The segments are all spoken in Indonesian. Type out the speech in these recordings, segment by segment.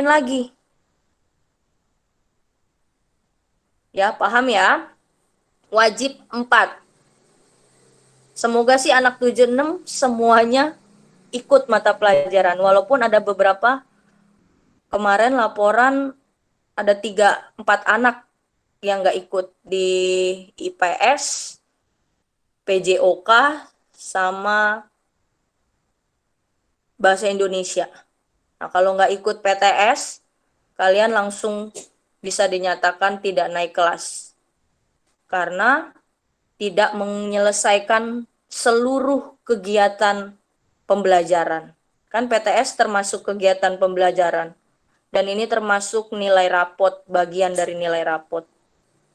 lagi. Ya, paham ya? Wajib 4. Semoga sih anak 76 semuanya ikut mata pelajaran. Walaupun ada beberapa kemarin laporan ada 3-4 anak yang nggak ikut di IPS, PJOK, sama Bahasa Indonesia. Nah, kalau nggak ikut PTS, kalian langsung bisa dinyatakan tidak naik kelas. Karena tidak menyelesaikan seluruh kegiatan pembelajaran. Kan PTS termasuk kegiatan pembelajaran. Dan ini termasuk nilai rapot, bagian dari nilai rapot.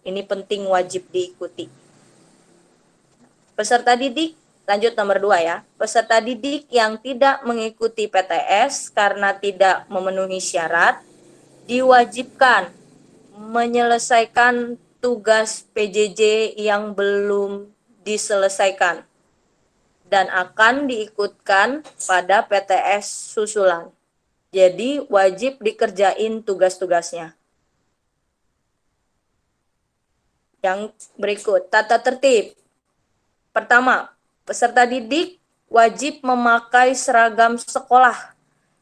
Ini penting, wajib diikuti. Peserta didik, lanjut nomor 2 ya. Peserta didik yang tidak mengikuti PTS karena tidak memenuhi syarat, diwajibkan menyelesaikan tugas PJJ yang belum diselesaikan dan akan diikutkan pada PTS susulan. Jadi wajib dikerjain tugas-tugasnya. Yang berikut, tata tertib. Pertama, peserta didik wajib memakai seragam sekolah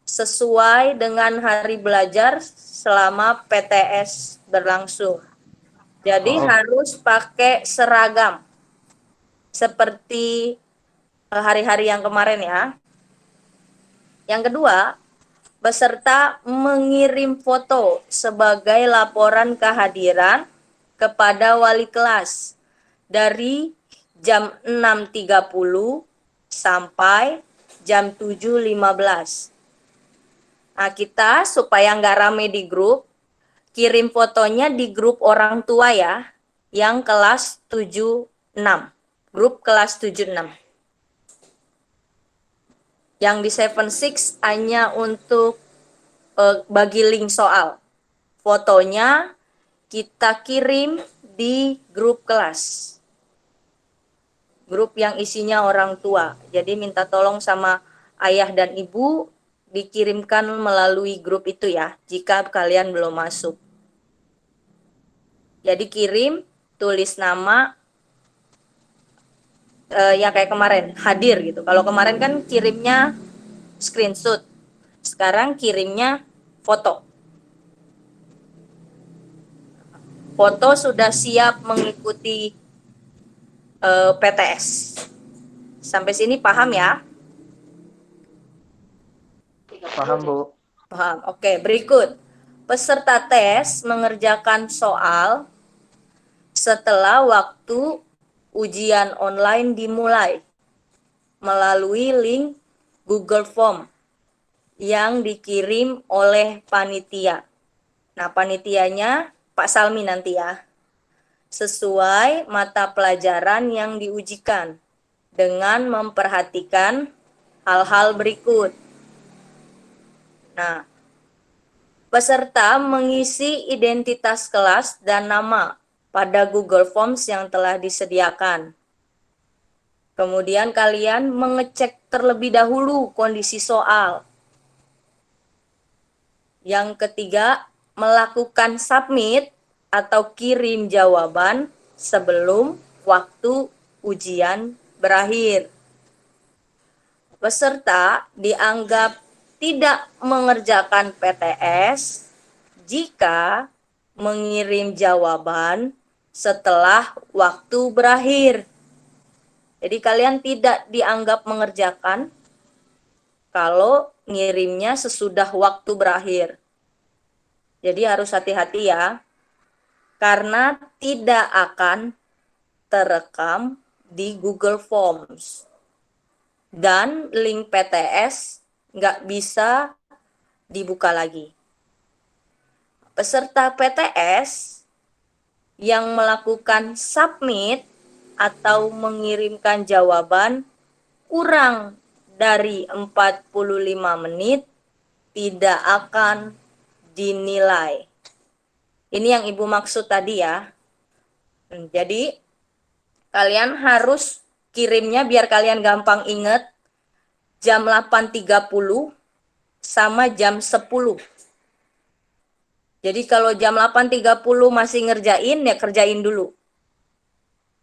sesuai dengan hari belajar selama PTS berlangsung. Jadi harus pakai seragam seperti hari-hari yang kemarin ya. Yang kedua, peserta mengirim foto sebagai laporan kehadiran kepada wali kelas dari jam 6.30 sampai jam 7.15. Nah, kita supaya nggak rame di grup, kirim fotonya di grup orang tua ya, yang kelas 76. Grup kelas 76. Yang di 76 hanya untuk bagi link soal. Fotonya kita kirim di grup kelas. Grup yang isinya orang tua. Jadi minta tolong sama ayah dan ibu dikirimkan melalui grup itu ya, jika kalian belum masuk. Jadi kirim, tulis nama, yang kayak kemarin, hadir gitu. Kalau kemarin kan kirimnya screenshot, sekarang kirimnya foto. Foto sudah siap mengikuti PTS. Sampai sini paham ya? Paham, Bu. Paham. Oke, berikut. Peserta tes mengerjakan soal setelah waktu ujian online dimulai melalui link Google Form yang dikirim oleh panitia. Nah, panitianya Pak Salmi nanti ya. Sesuai mata pelajaran yang diujikan dengan memperhatikan hal-hal berikut. Nah, peserta mengisi identitas kelas dan nama pada Google Forms yang telah disediakan. Kemudian kalian mengecek terlebih dahulu kondisi soal. Yang ketiga, melakukan submit atau kirim jawaban sebelum waktu ujian berakhir. Peserta dianggap tidak mengerjakan PTS jika mengirim jawaban setelah waktu berakhir. Jadi kalian tidak dianggap mengerjakan kalau ngirimnya sesudah waktu berakhir. Jadi harus hati-hati ya, karena tidak akan terekam di Google Forms. Dan link PTS nggak bisa dibuka lagi. Peserta PTS yang melakukan submit atau mengirimkan jawaban kurang dari 45 menit tidak akan dinilai. Ini yang Ibu maksud tadi ya. Jadi kalian harus kirimnya biar kalian gampang ingat jam 8.30 sama jam 10. Jadi kalau jam 8.30 masih ngerjain, ya kerjain dulu.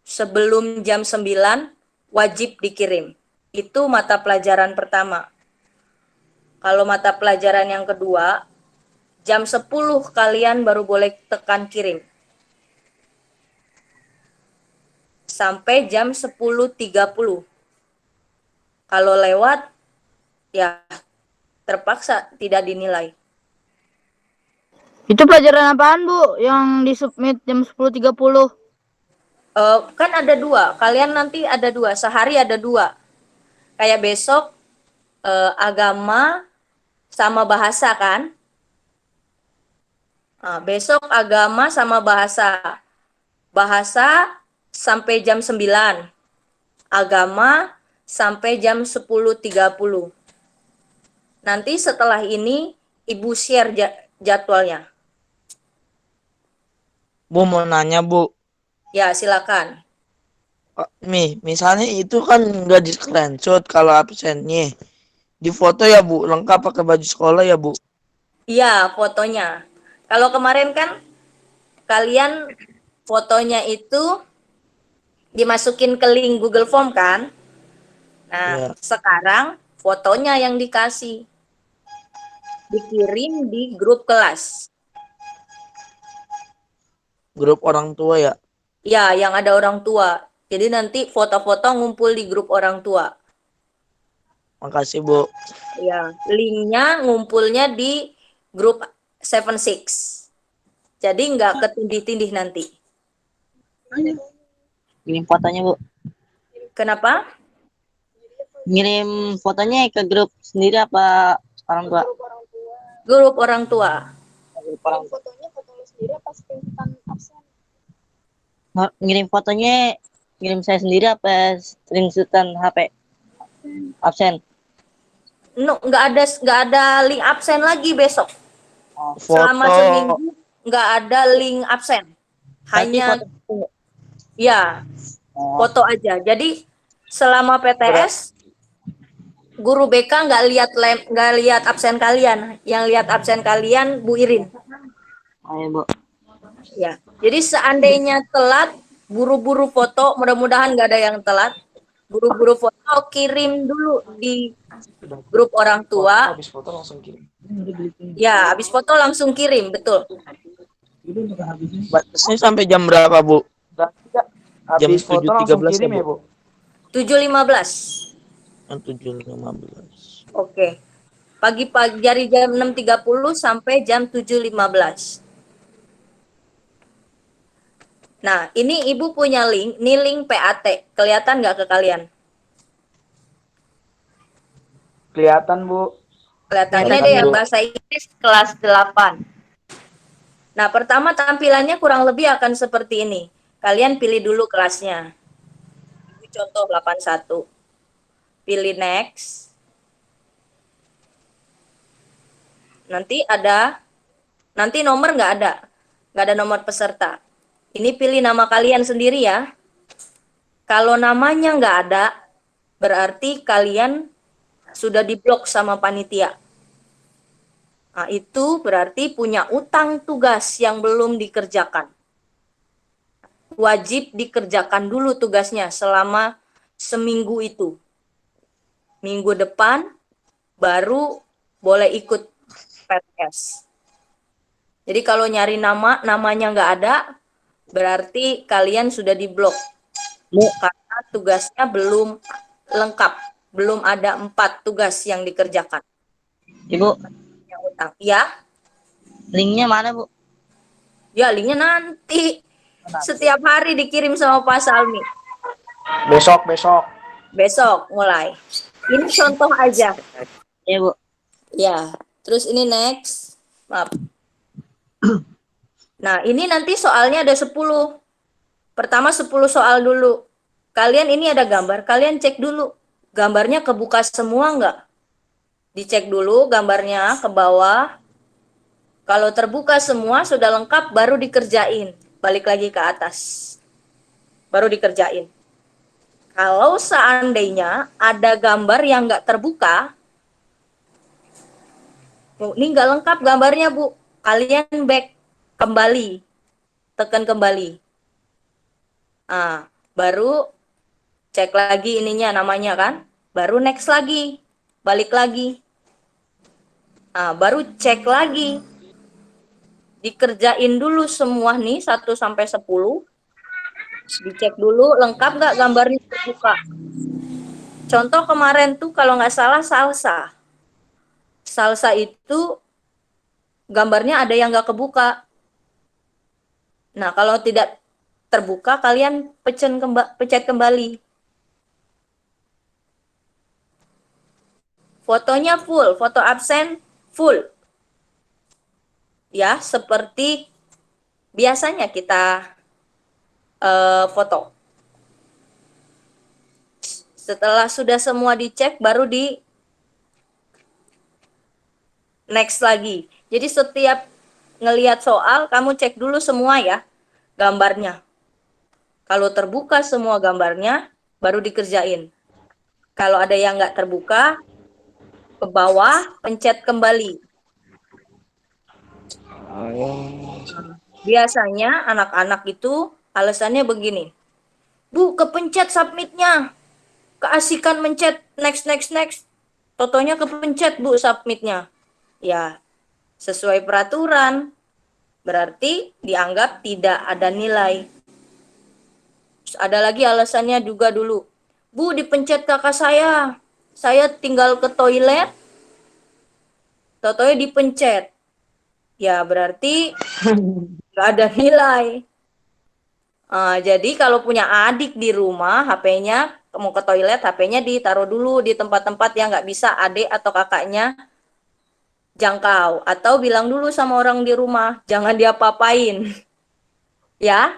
Sebelum jam 9 wajib dikirim. Itu mata pelajaran pertama. Kalau mata pelajaran yang kedua, jam 10 kalian baru boleh tekan kirim. Sampai jam 10.30. Kalau lewat, ya terpaksa tidak dinilai. Itu pelajaran apaan, Bu? Yang disubmit jam 10.30? Kan ada dua, kalian nanti ada dua, sehari ada dua. Kayak besok agama sama bahasa kan? Nah, besok agama sama bahasa. Bahasa sampai jam 9. Agama sampai jam 10.30. Nanti setelah ini Ibu share jadwalnya. Bu mau nanya Bu, Ya, silakan. misalnya itu kan nggak di screenshot kalau absennya. Di foto ya Bu, lengkap pakai baju sekolah ya Bu. Iya, fotonya. Kalau kemarin kan kalian fotonya itu dimasukin ke link Google Form kan? Nah, Ya, sekarang fotonya yang dikasih. Dikirim di grup kelas. grup orang tua ya. Ya, yang ada orang tua. Jadi nanti foto-foto ngumpul di grup orang tua. Makasih Bu. Ya, linknya ngumpulnya di grup 76. Jadi nggak ketindih-tindih nanti. Ngirim fotonya Bu. Kenapa? Ngirim fotonya ke grup sendiri apa orang tua? Grup orang tua. Grup orang tua. Foto lu sendiri apa screenshotan absen? Ngirim fotonya ngirim saya sendiri apa screenshotan HP? Absen. No, nggak ada link absen lagi besok. Selama Foto seminggu nggak ada link absen. Hanya foto. ya foto aja. Jadi selama PTS guru BK nggak lihat absen kalian. Yang lihat absen kalian Bu Irin. Oh ya Bu. Ya. Jadi seandainya telat, buru-buru foto, mudah-mudahan nggak ada yang telat. Buru-buru foto kirim dulu di grup orang tua. habis foto langsung kirim. Ya, habis foto langsung kirim, betul. Batasnya sampai jam berapa Bu? Jam Habis foto langsung 7.13 kirim ya ya, Bu? Bu? 7.15. Jam 7.15. Oke. Pagi-pagi dari jam 6.30 sampai jam 7.15. Nah, ini Ibu punya link, ini link PAT. Kelihatan nggak ke kalian? Kelihatan, Bu. Kelihatan. Ini Kelihatan, ada yang Bu. bahasa Inggris kelas 8. Nah, pertama tampilannya kurang lebih akan seperti ini. Kalian pilih dulu kelasnya. Contoh 81. Pilih next. Nanti nomor nggak ada nomor peserta. Ini pilih nama kalian sendiri ya. Kalau namanya nggak ada, berarti kalian sudah diblok sama panitia. Nah, itu berarti punya utang tugas yang belum dikerjakan. Wajib dikerjakan dulu tugasnya selama seminggu itu. Minggu depan baru boleh ikut PTS. Jadi kalau nyari namanya nggak ada, berarti kalian sudah diblok. Karena tugasnya belum lengkap. Belum ada 4 tugas yang dikerjakan. Ibu, Yang utang. Ya, linknya mana Bu? ya linknya nanti. Setiap hari dikirim sama Pak Salmi. Besok. Besok mulai. Ini contoh aja. Iya Bu. Ya, terus ini next. Maaf. Nah, ini nanti soalnya ada 10. Pertama 10 soal dulu. Kalian ini ada gambar, kalian cek dulu. Gambarnya kebuka semua nggak? Dicek dulu gambarnya ke bawah. Kalau terbuka semua, sudah lengkap, baru dikerjain. Balik lagi ke atas. Baru dikerjain. Kalau seandainya ada gambar yang nggak terbuka, ini nggak lengkap gambarnya, Bu. kalian back kembali, tekan kembali. Baru cek lagi ininya namanya kan, baru next lagi, balik lagi. Baru cek lagi, dikerjain dulu semua nih 1 sampai 10, dicek dulu lengkap nggak gambarnya terbuka. Contoh kemarin tuh kalau nggak salah salsa. Salsa itu gambarnya ada yang nggak kebuka. Nah, kalau tidak terbuka, kalian pencet kembali. Fotonya full, foto absen full. Ya, seperti biasanya kita foto. Setelah sudah semua dicek, baru di next lagi. Jadi setiap ngelihat soal, kamu cek dulu semua ya gambarnya. Kalau terbuka semua gambarnya, baru dikerjain. Kalau ada yang nggak terbuka, ke bawah, pencet kembali. Biasanya anak-anak itu alasannya begini, Bu, kepencet submitnya, keasikan mencet next. Totonya kepencet Bu submitnya. Ya, sesuai peraturan, berarti dianggap tidak ada nilai. Terus ada lagi alasannya juga dulu, Bu, dipencet kakak saya tinggal ke toilet, totonya dipencet. Ya, berarti nggak ada nilai. Jadi kalau punya adik di rumah, HP-nya mau ke toilet, HP-nya ditaruh dulu di tempat-tempat yang nggak bisa adik atau kakaknya jangkau. Atau bilang dulu sama orang di rumah, jangan diapa-apain. Ya,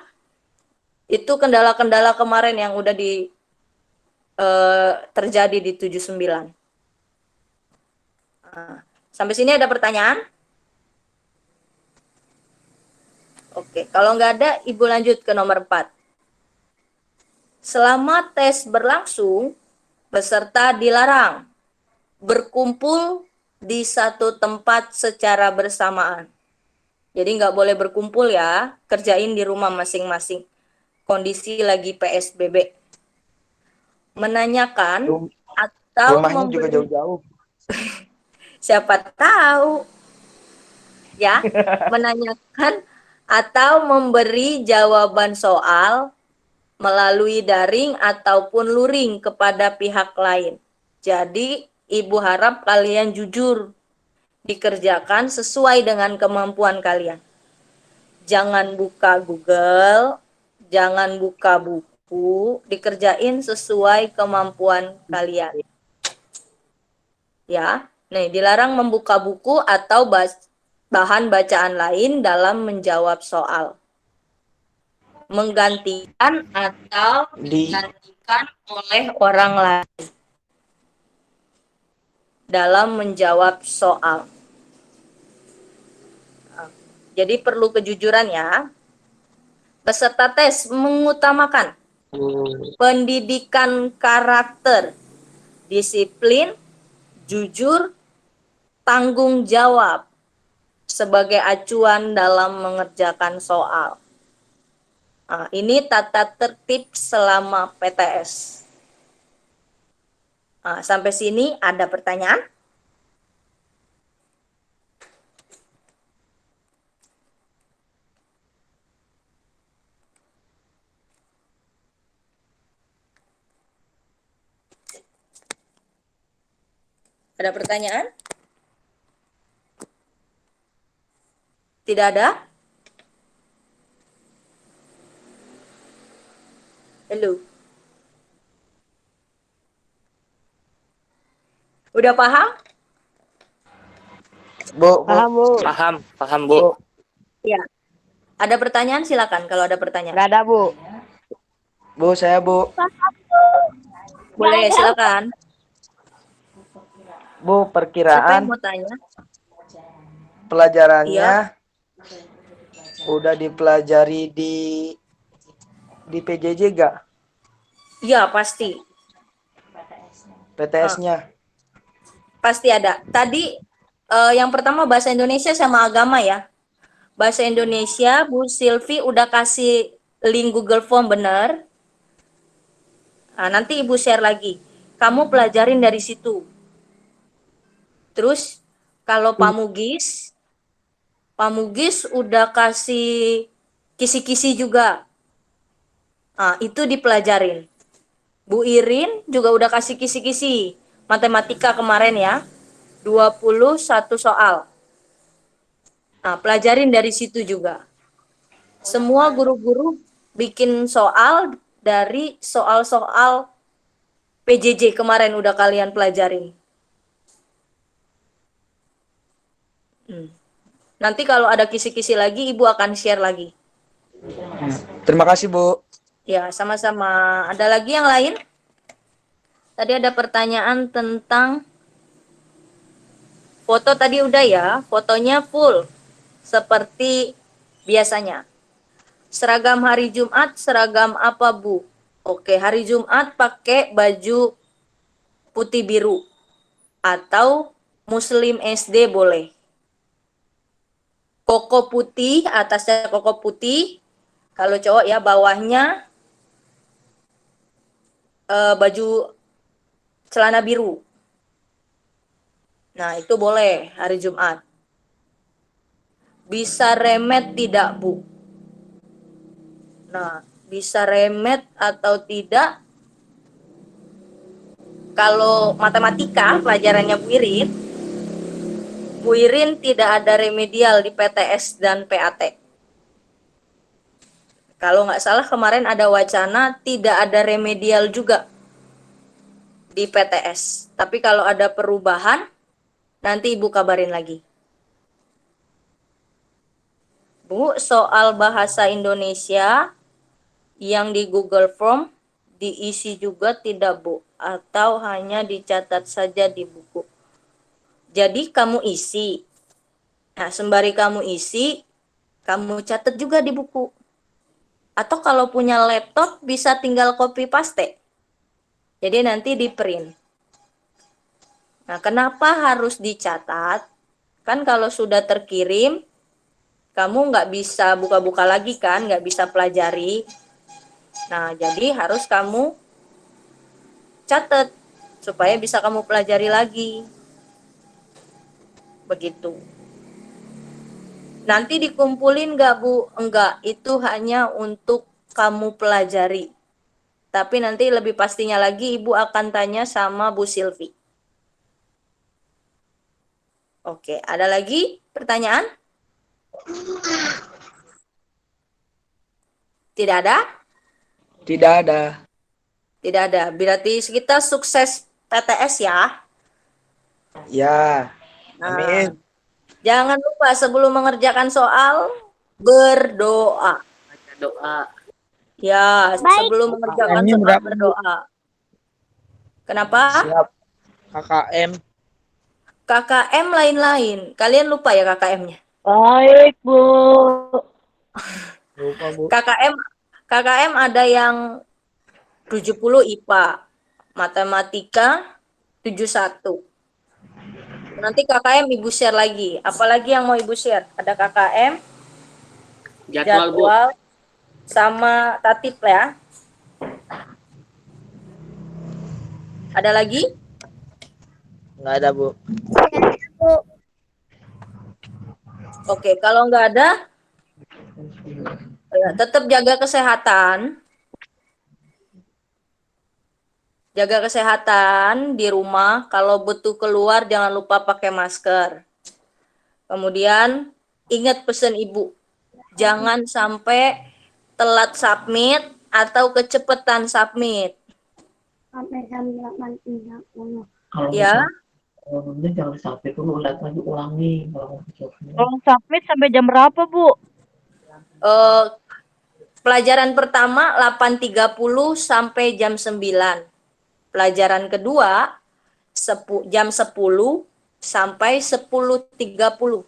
itu kendala-kendala kemarin yang udah terjadi di 79. Sampai sini ada pertanyaan? Oke, kalau nggak ada, Ibu lanjut ke nomor 4. Selama tes berlangsung, peserta dilarang berkumpul di satu tempat secara bersamaan. Jadi nggak boleh berkumpul ya, kerjain di rumah masing-masing. Kondisi lagi PSBB. Menanyakan atau Rumahnya juga jauh-jauh. siapa tahu ya, menanyakan atau memberi jawaban soal melalui daring ataupun luring kepada pihak lain. Jadi, Ibu harap kalian jujur, dikerjakan sesuai dengan kemampuan kalian. Jangan buka Google, jangan buka buku, dikerjain sesuai kemampuan kalian. Ya, nih dilarang membuka buku atau bahan bacaan lain dalam menjawab soal. Menggantikan atau digantikan oleh orang lain dalam menjawab soal. Jadi perlu kejujuran ya. Peserta tes mengutamakan pendidikan karakter, disiplin, jujur, tanggung jawab sebagai acuan dalam mengerjakan soal. Ini tata tertib selama PTS. Sampai sini ada pertanyaan? Ada pertanyaan? Tidak ada? Halo. Udah paham? Bu, Paham, Bu. Ya. Ada pertanyaan? Silakan kalau ada pertanyaan. Nggak ada, Bu. Bu, saya Bu. Boleh, silakan. Bu, Siapa yang perkiraan mau tanya? pelajarannya Iya. udah dipelajari di PJJ gak? Iya, pasti. PTS-nya. Pasti ada. Tadi yang pertama bahasa Indonesia sama agama ya. Bahasa Indonesia, Bu Silvi udah kasih link Google Form bener. Nah, nanti Ibu share lagi. Kamu pelajarin dari situ. Terus kalau Pak Mugis udah kasih kisi-kisi juga. Nah, itu dipelajarin. Bu Irin juga udah kasih kisi-kisi. Matematika kemarin ya. 21 soal. Nah, pelajarin dari situ juga. Semua guru-guru bikin soal dari soal-soal PJJ kemarin udah kalian pelajarin. Nanti kalau ada kisi-kisi lagi, Ibu akan share lagi. Terima kasih, Bu. Ya, sama-sama. Ada lagi yang lain? Tadi ada pertanyaan tentang foto tadi udah ya. Fotonya full. Seperti biasanya. Seragam hari Jumat, seragam apa, Bu? Oke, hari Jumat pakai baju putih biru. Atau Muslim SD boleh. Koko putih, atasnya koko putih. Kalau cowok ya, bawahnya baju celana biru. Nah, itu boleh hari Jumat. Bisa remet tidak, Bu? Nah, bisa remet atau tidak? Kalau matematika, pelajarannya Bu Irin tidak ada remedial di PTS dan PAT. Kalau nggak salah kemarin ada wacana tidak ada remedial juga di PTS. Tapi kalau ada perubahan, nanti Ibu kabarin lagi. Bu, soal bahasa Indonesia yang di Google Form diisi juga tidak, Bu? Atau hanya dicatat saja di buku? Jadi kamu isi. Nah, sembari kamu isi, kamu catat juga di buku. Atau kalau punya laptop bisa tinggal copy paste. Jadi nanti di print. Nah, kenapa harus dicatat? Kan kalau sudah terkirim, kamu nggak bisa buka-buka lagi kan, nggak bisa pelajari. Nah, jadi harus kamu catat supaya bisa kamu pelajari lagi. Begitu. Nanti dikumpulin nggak, Bu? Enggak, itu hanya untuk kamu pelajari. Tapi nanti lebih pastinya lagi Ibu akan tanya sama Bu Silvi. Oke, ada lagi pertanyaan? Tidak ada? Tidak ada. Tidak ada. Berarti kita sukses PTS ya. Ya. Nah, Amin. jangan lupa sebelum mengerjakan soal berdoa. Baca doa. Ya, sebelum mengerjakan KKM-nya soal berapa, Bu? berdoa. Kenapa? Siap. KKM. KKM lain-lain. Kalian lupa ya KKM-nya? Baik, Bu. Lupa, Bu. KKM ada yang 70 IPA, matematika 71. Nanti KKM Ibu share lagi. Apalagi yang mau Ibu share? Ada KKM, Jadwal, Bu. jadwal, sama tatip ya. Ada lagi? Nggak ada, Bu. Oke, kalau nggak ada, ya, tetap jaga kesehatan. Jaga kesehatan di rumah. Kalau butuh keluar, jangan lupa pakai masker. Kemudian, ingat pesan Ibu. Jangan sampai telat submit atau kecepatan submit. Sampai jam 8.30. Ya, Udah jangan sampai dulu lihat lagi ulangi kalau Kalau submit sampai jam berapa, Bu? pelajaran pertama 8.30 sampai jam 9. Pelajaran kedua jam 10 sampai 10.30.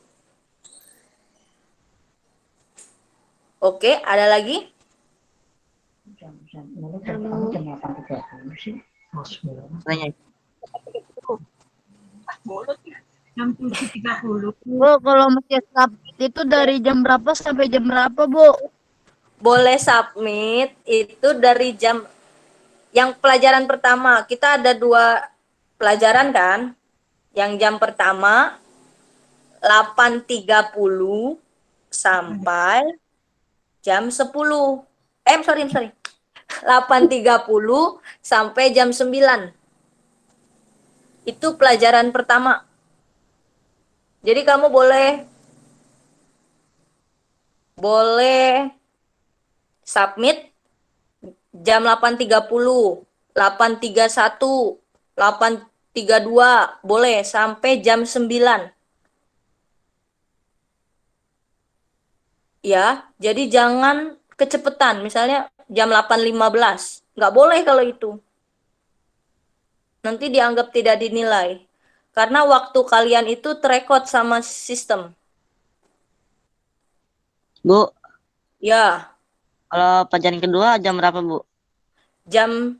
Oke, ada lagi? jam 8.30 sih. Tanya. Jam 7.30. Bu, kalau masih submit itu dari jam berapa sampai jam berapa, Bu? Boleh submit itu dari jam yang pelajaran pertama. Kita ada 2 pelajaran kan? Yang jam pertama 8.30 sampai jam 10. Sorry. 8.30 sampai jam 9. Itu pelajaran pertama. Jadi kamu boleh submit jam 8.30, 8.31, 8.32, boleh sampai jam 9. Ya, jadi jangan kecepatan. Misalnya jam 8.15. Nggak boleh kalau itu. Nanti dianggap tidak dinilai. Karena waktu kalian itu terekod sama sistem. Bu, Ya, kalau pelajaran kedua jam berapa, Bu? jam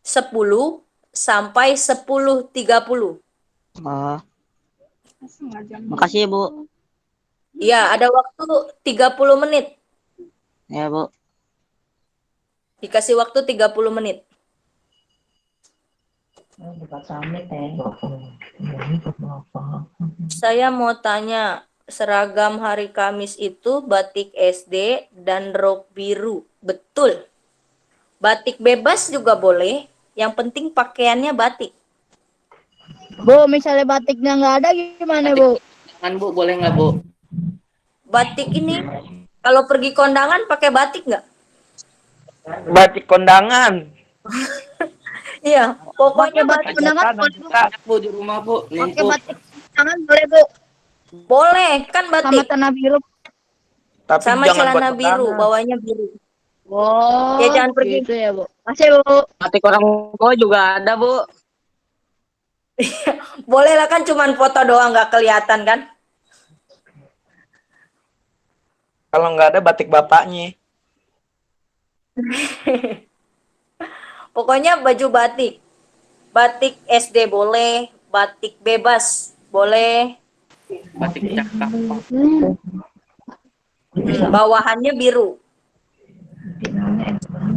10 sampai 10.30. Oh, makasih, Bu. Ya, ada waktu 30 menit. Ya, Bu. Dikasih waktu 30 menit. Saya mau tanya, seragam hari Kamis itu batik SD dan rok biru. Betul. Batik bebas juga boleh. Yang penting pakaiannya batik. Bu, misalnya batiknya nggak ada gimana, Bu? Kan Bu, boleh nggak Bu? Batik ini, kalau pergi kondangan pakai batik nggak? Batik kondangan. Iya, pokoknya Pakai batik undangan boleh, Bu. Bu di rumah Bu, Pakai numpuk. batik undangan boleh, Bu. boleh kan Sama batik. tanah biru. Tapi Sama jangan buat celana biru, kondangan. bawahnya biru. Oh, Ya jangan pergi. gitu ya, Bu. Masih, Bu. Batik orang tua juga ada, Bu. Boleh lah kan cuman foto doang nggak kelihatan kan? Kalau nggak ada batik bapaknya. Pokoknya baju batik. Batik SD boleh, batik bebas boleh. Batik cakap. Bawahannya biru.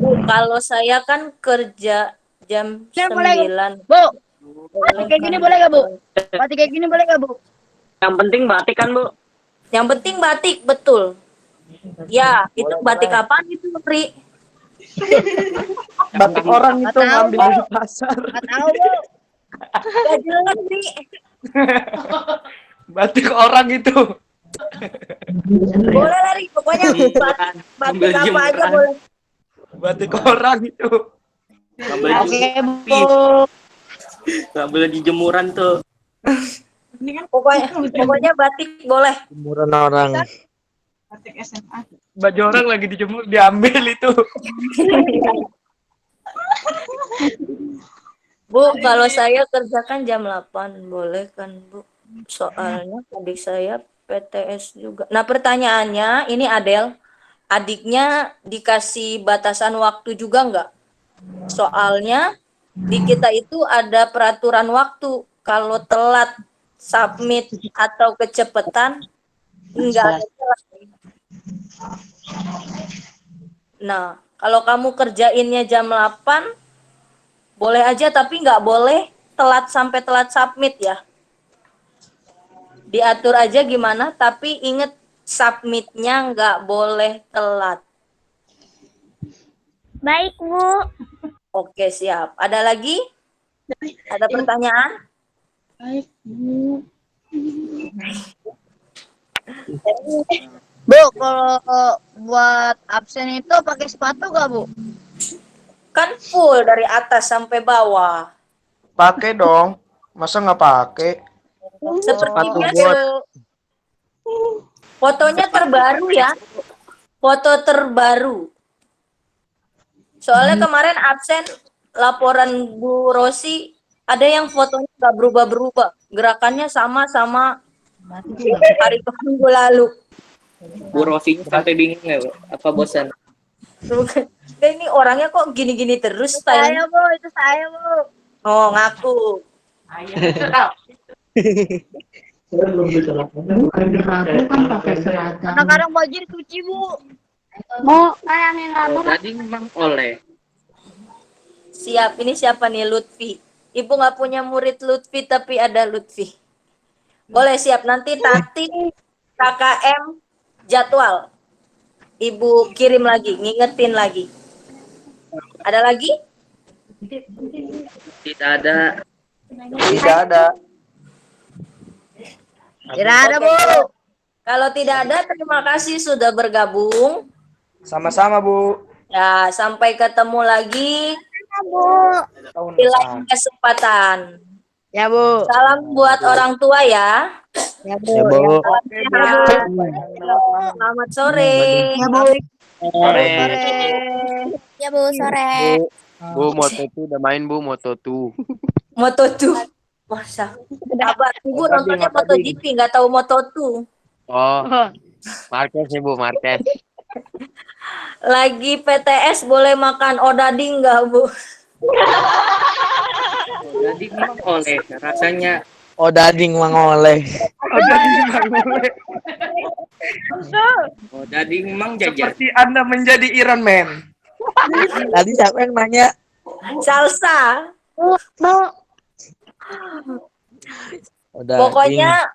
Bu, kalau saya kan kerja jam Ini boleh, 9. Bu. Batik kayak gini boleh nggak, Bu? Batik kayak gini boleh nggak, Bu? Yang penting batik kan, Bu? Yang penting batik, betul. Ya, itu batik apaan itu, Pri? Batik orang itu Nggak tahu, ngambil Bu. dari pasar. Nggak tahu, Bu. Gak jelas, Pri. Batik orang itu. Boleh lari, pokoknya batik Ambil apa aja jemuran. boleh. Batik orang itu. Ngambil Oke, jemuran. Bu. Ngambil di jemuran tuh. Pokoknya batik boleh. Jemuran orang. Batik SMA. Baju orang lagi dijemur diambil itu. Bu, kalau saya kerjakan jam 8, boleh kan, Bu? Soalnya adik saya PTS juga. Nah, pertanyaannya, ini Adel, adiknya dikasih batasan waktu juga nggak? Soalnya di kita itu ada peraturan waktu. Kalau telat submit atau kecepatan, nggak ada celah. Nah, kalau kamu kerjainnya jam 8, boleh aja, tapi nggak boleh telat sampai telat submit ya. Diatur aja gimana, tapi inget submitnya nggak boleh telat. Baik, Bu. Oke, siap. Ada lagi? Ada pertanyaan? Baik, Bu. Bu, kalau buat absen itu pakai sepatu nggak, Bu? Kan full dari atas sampai bawah. Pakai dong. Masa nggak pakai? Seperti Sepatu biasa. Fotonya terbaru ya. Foto terbaru. Soalnya kemarin absen laporan Bu Rosi, ada yang fotonya nggak berubah-berubah. Gerakannya sama hari minggu lalu. Bu Rosinya sampai bingung ya, Bu? Apa bosan? Ini orangnya kok gini-gini terus stylenya. Saya, Bu. Itu saya, Bu. Oh, ngaku. Saya belum bisa lakukan. Bukan di ragu kan pakai seragam. Kadang-kadang baju dicuci, Bu. Jadi memang oleh. Siap, ini siapa nih? Lutfi. Ibu nggak punya murid Lutfi, tapi ada Lutfi. Boleh siap, nanti Tati KKM jadwal. Ibu kirim lagi, ngingetin lagi. Ada lagi? Tidak ada. Tidak ada. Tidak ada, Bu. Kalau tidak ada, terima kasih sudah bergabung. Sama-sama, Bu. Ya, sampai ketemu lagi Tahun di lain depan. kesempatan. Ya, Bu. Salam buat orang tua ya. Ya, Bu. Ya, Bu. Salam sehat. Selamat sore. Ya, Bu. Sore. Ya, Bu, sore. Bu, Moto2 udah main Bu, Moto2. Moto2. Masa. Sabar, Ibu nontonnya MotoGP, nggak tahu Moto2. Oh, Marquez nih Bu, Marquez. Lagi PTS boleh makan odading nggak, Bu? Jadi memang oleh. Rasanya Oh, dading mang oleh. oh, jadi memang jajan. Seperti Anda menjadi Iron Man. Tadi siapa yang nanya? Salsa. Oh, dading. Pokoknya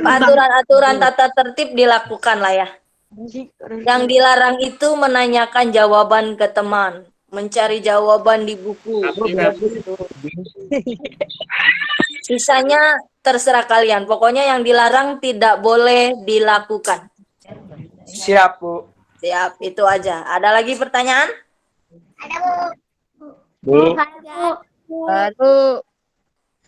aturan-aturan tata tertib dilakukan lah ya. Yang dilarang itu menanyakan jawaban ke teman, mencari jawaban di buku. Sisanya terserah kalian. Pokoknya yang dilarang tidak boleh dilakukan. Siap, Bu. Siap, itu aja. Ada lagi pertanyaan? Bu, Baru.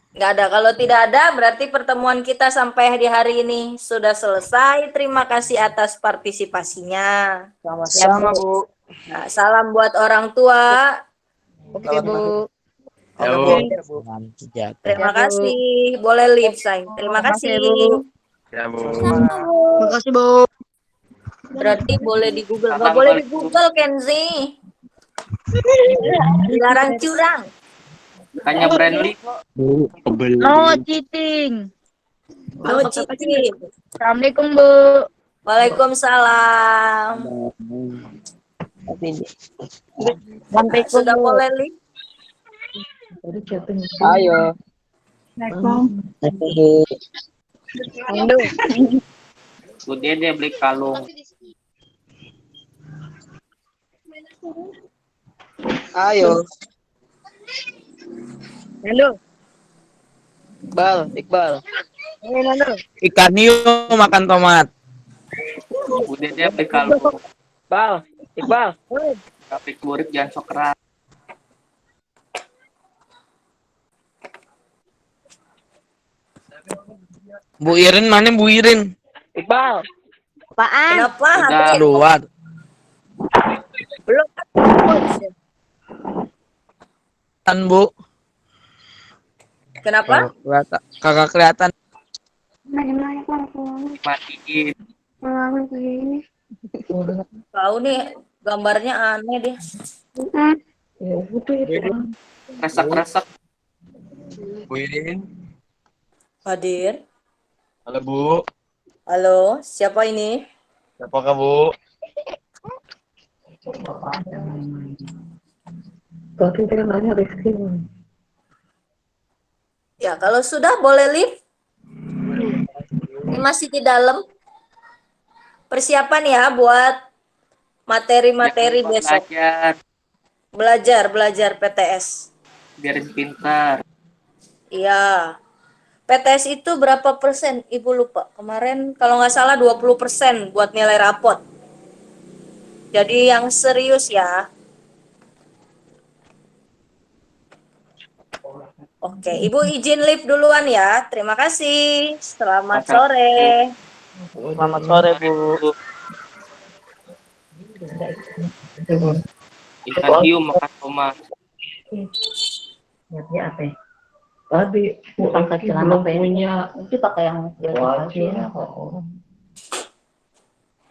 Nggak ada. Kalau tidak ada, berarti pertemuan kita sampai di hari ini sudah selesai. Terima kasih atas partisipasinya. Sama-sama, Bu. Nah, salam buat orang tua. Oke, Bu. ya Bu. Terima kasih. Boleh live, say. Terima kasih. Ya Bu. Terima kasih, Bu. Berarti boleh di Google. Nggak boleh di Google, Kenzi. Dilarang curang. Hanya friendly kok. No cheating. No cheating. Assalamualaikum, Bu. Waalaikumsalam. Sudah boleh live? Ayo. Udah dia beli kalung. Ayo. Halo. Iqbal. Halo. Ikan hiu makan tomat. Udah dia beli kalung. Iqbal. Tapi kurit jangan sok keras. Bu Irin mana Bu Irin? Iqbal. Apaan? Kenapa? Udah. Keluar. Belum. Kan Bu. Kenapa? Kagak kelihatan. Matiin. Tahu nih gambarnya aneh deh. Resek-resek. Bu Irin. Hadir. Halo Bu. Halo, siapa ini? Siapa Bu? Tadi dia nanya Rizky. Ya, kalau sudah boleh live. Ini masih di dalam. Persiapan ya buat materi-materi Jangan lupa besok. Belajar PTS. Biar pintar. Iya. PTS itu berapa persen? Ibu lupa. Kemarin kalau nggak salah 20% buat nilai rapot. Jadi yang serius ya. Oke, Ibu izin live duluan ya. Terima kasih. Selamat sore. Selamat sore Bu. Ikan hiu makan tomat. Niatnya apa? Tadi angkat celana punya. Nanti pakai yang wajib.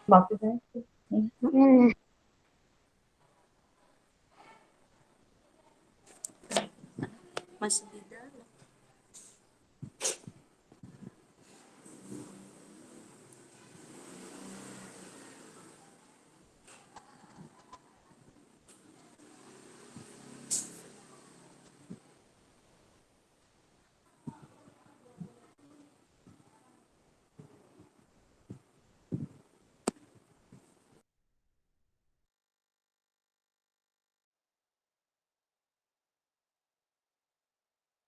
Maksudnya? Mas